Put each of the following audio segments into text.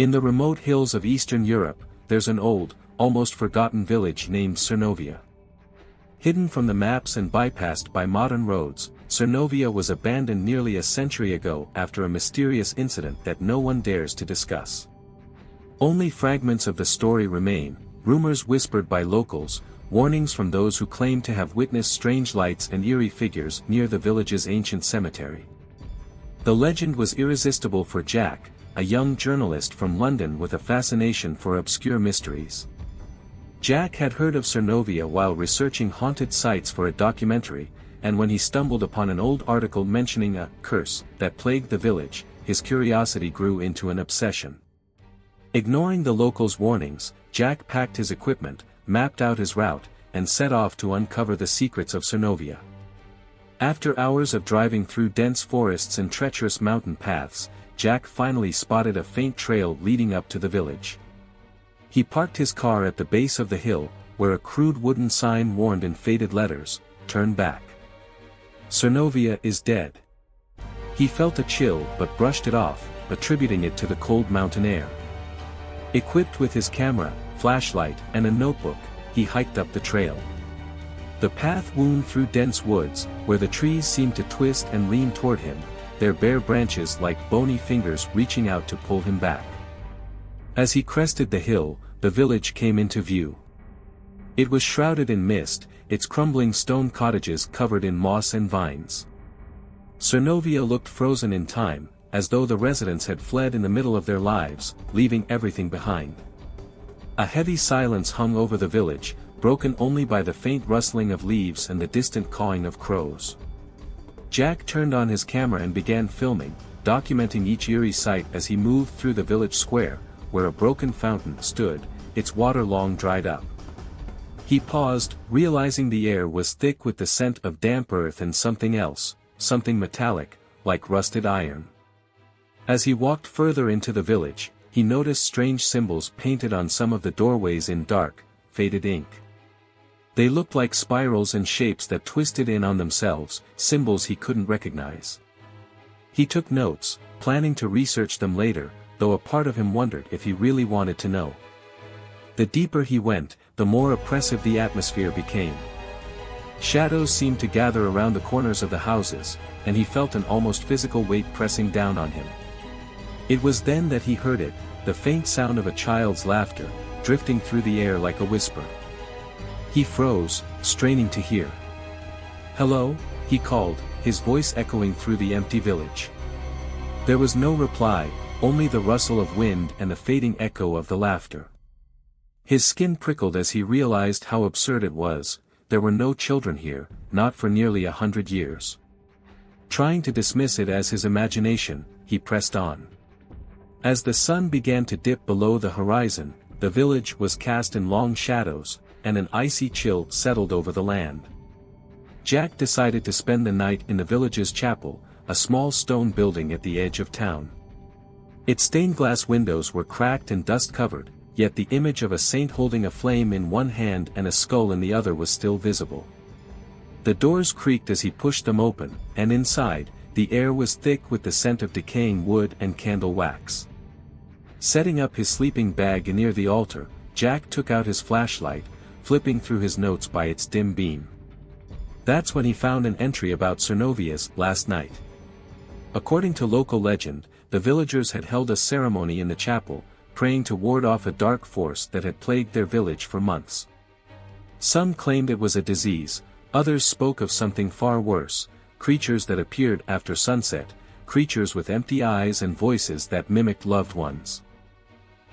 In the remote hills of Eastern Europe, there's an old, almost forgotten village named Cernovia. Hidden from the maps and bypassed by modern roads, Cernovia was abandoned nearly a century ago after a mysterious incident that no one dares to discuss. Only fragments of the story remain, rumors whispered by locals, warnings from those who claim to have witnessed strange lights and eerie figures near the village's ancient cemetery. The legend was irresistible for Jack, a young journalist from London with a fascination for obscure mysteries. Jack had heard of Cernovia while researching haunted sites for a documentary, and when he stumbled upon an old article mentioning a curse that plagued the village, his curiosity grew into an obsession. Ignoring the locals' warnings, Jack packed his equipment, mapped out his route, and set off to uncover the secrets of Cernovia. After hours of driving through dense forests and treacherous mountain paths, Jack finally spotted a faint trail leading up to the village. He parked his car at the base of the hill, where a crude wooden sign warned in faded letters, "Turn back. Cernovia is dead." He felt a chill but brushed it off, attributing it to the cold mountain air. Equipped with his camera, flashlight, and a notebook, he hiked up the trail. The path wound through dense woods, where the trees seemed to twist and lean toward him, their bare branches like bony fingers reaching out to pull him back. As he crested the hill, the village came into view. It was shrouded in mist, its crumbling stone cottages covered in moss and vines. Cernovia looked frozen in time, as though the residents had fled in the middle of their lives, leaving everything behind. A heavy silence hung over the village, broken only by the faint rustling of leaves and the distant cawing of crows. Jack turned on his camera and began filming, documenting each eerie sight as he moved through the village square, where a broken fountain stood, its water long dried up. He paused, realizing the air was thick with the scent of damp earth and something else, something metallic, like rusted iron. As he walked further into the village, he noticed strange symbols painted on some of the doorways in dark, faded ink. They looked like spirals and shapes that twisted in on themselves, symbols he couldn't recognize. He took notes, planning to research them later, though a part of him wondered if he really wanted to know. The deeper he went, the more oppressive the atmosphere became. Shadows seemed to gather around the corners of the houses, and he felt an almost physical weight pressing down on him. It was then that he heard it, the faint sound of a child's laughter, drifting through the air like a whisper. He froze, straining to hear. "Hello?" he called, his voice echoing through the empty village. There was no reply, only the rustle of wind and the fading echo of the laughter. His skin prickled as he realized how absurd it was. There were no children here, not for nearly 100 years. Trying to dismiss it as his imagination, he pressed on. As the sun began to dip below the horizon, the village was cast in long shadows, and an icy chill settled over the land. Jack decided to spend the night in the village's chapel, a small stone building at the edge of town. Its stained glass windows were cracked and dust-covered, yet the image of a saint holding a flame in one hand and a skull in the other was still visible. The doors creaked as he pushed them open, and inside, the air was thick with the scent of decaying wood and candle wax. Setting up his sleeping bag near the altar, Jack took out his flashlight, flipping through his notes by its dim beam. That's when he found an entry about Cernovia's last night. According to local legend, the villagers had held a ceremony in the chapel, praying to ward off a dark force that had plagued their village for months. Some claimed it was a disease, others spoke of something far worse, creatures that appeared after sunset, creatures with empty eyes and voices that mimicked loved ones.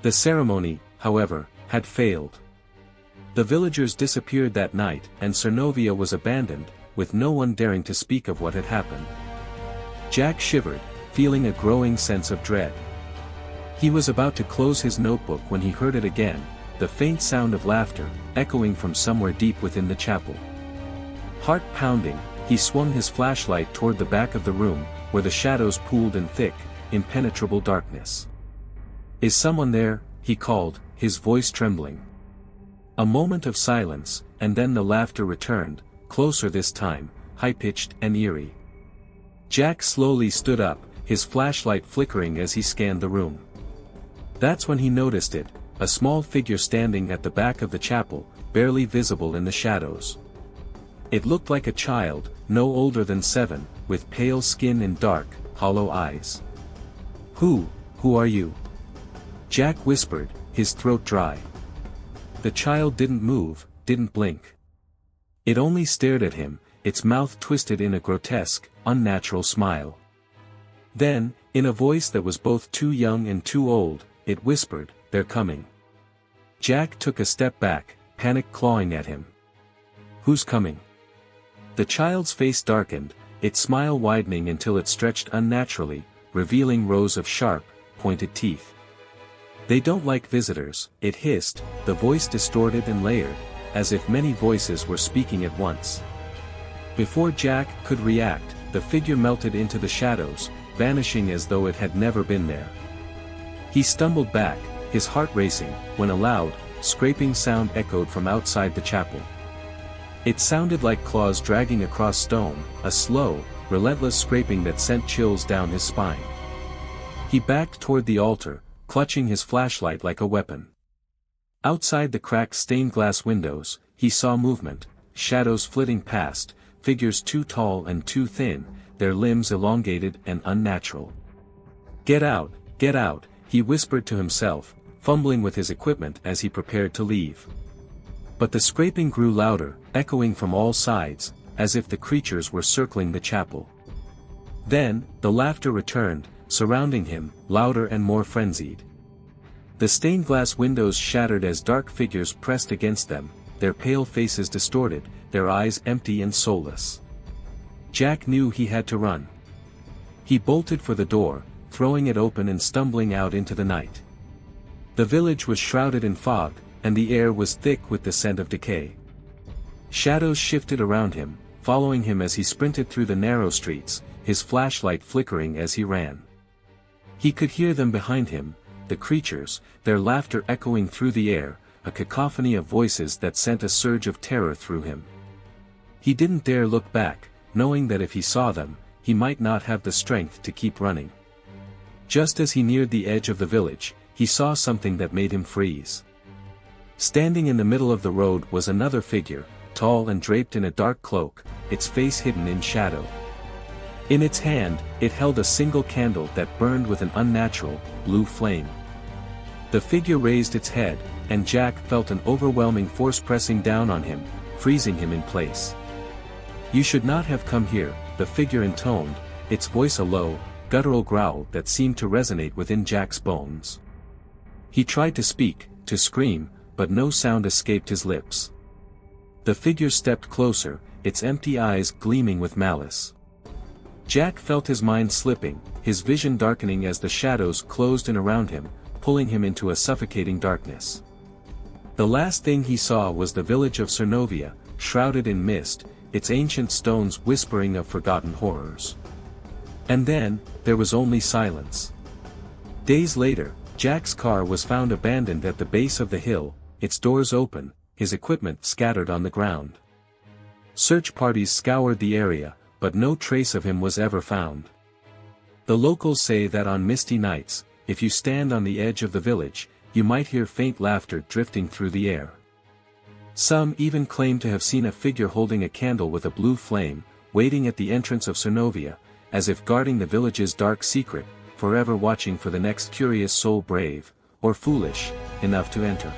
The ceremony, however, had failed. The villagers disappeared that night, and Cernovia was abandoned, with no one daring to speak of what had happened. Jack shivered, feeling a growing sense of dread. He was about to close his notebook when he heard it again, the faint sound of laughter, echoing from somewhere deep within the chapel. Heart pounding, he swung his flashlight toward the back of the room, where the shadows pooled in thick, impenetrable darkness. "Is someone there?" he called, his voice trembling. A moment of silence, and then the laughter returned, closer this time, high-pitched and eerie. Jack slowly stood up, his flashlight flickering as he scanned the room. That's when he noticed it, a small figure standing at the back of the chapel, barely visible in the shadows. It looked like a child, no older than 7, with pale skin and dark, hollow eyes. Who are you?" Jack whispered, his throat dry. The child didn't move, didn't blink. It only stared at him, its mouth twisted in a grotesque, unnatural smile. Then, in a voice that was both too young and too old, it whispered, "They're coming." Jack took a step back, panic clawing at him. "Who's coming?" The child's face darkened, its smile widening until it stretched unnaturally, revealing rows of sharp, pointed teeth. "They don't like visitors," it hissed, the voice distorted and layered, as if many voices were speaking at once. Before Jack could react, the figure melted into the shadows, vanishing as though it had never been there. He stumbled back, his heart racing, when a loud, scraping sound echoed from outside the chapel. It sounded like claws dragging across stone, a slow, relentless scraping that sent chills down his spine. He backed toward the altar, clutching his flashlight like a weapon. Outside the cracked stained glass windows, he saw movement, shadows flitting past, figures too tall and too thin, their limbs elongated and unnatural. Get out," he whispered to himself, fumbling with his equipment as he prepared to leave. But the scraping grew louder, echoing from all sides, as if the creatures were circling the chapel. Then, the laughter returned, surrounding him, louder and more frenzied. The stained glass windows shattered as dark figures pressed against them, their pale faces distorted, their eyes empty and soulless. Jack knew he had to run. He bolted for the door, throwing it open and stumbling out into the night. The village was shrouded in fog, and the air was thick with the scent of decay. Shadows shifted around him, following him as he sprinted through the narrow streets, his flashlight flickering as he ran. He could hear them behind him, the creatures, their laughter echoing through the air, a cacophony of voices that sent a surge of terror through him. He didn't dare look back, knowing that if he saw them, he might not have the strength to keep running. Just as he neared the edge of the village, he saw something that made him freeze. Standing in the middle of the road was another figure, tall and draped in a dark cloak, its face hidden in shadow. In its hand, it held a single candle that burned with an unnatural, blue flame. The figure raised its head, and Jack felt an overwhelming force pressing down on him, freezing him in place. "You should not have come here," the figure intoned, its voice a low, guttural growl that seemed to resonate within Jack's bones. He tried to speak, to scream, but no sound escaped his lips. The figure stepped closer, its empty eyes gleaming with malice. Jack felt his mind slipping, his vision darkening as the shadows closed in around him, pulling him into a suffocating darkness. The last thing he saw was the village of Cernovia, shrouded in mist, its ancient stones whispering of forgotten horrors. And then, there was only silence. Days later, Jack's car was found abandoned at the base of the hill, its doors open, his equipment scattered on the ground. Search parties scoured the area, but no trace of him was ever found. The locals say that on misty nights, if you stand on the edge of the village, you might hear faint laughter drifting through the air. Some even claim to have seen a figure holding a candle with a blue flame, waiting at the entrance of Cernovia, as if guarding the village's dark secret, forever watching for the next curious soul brave, or foolish, enough to enter.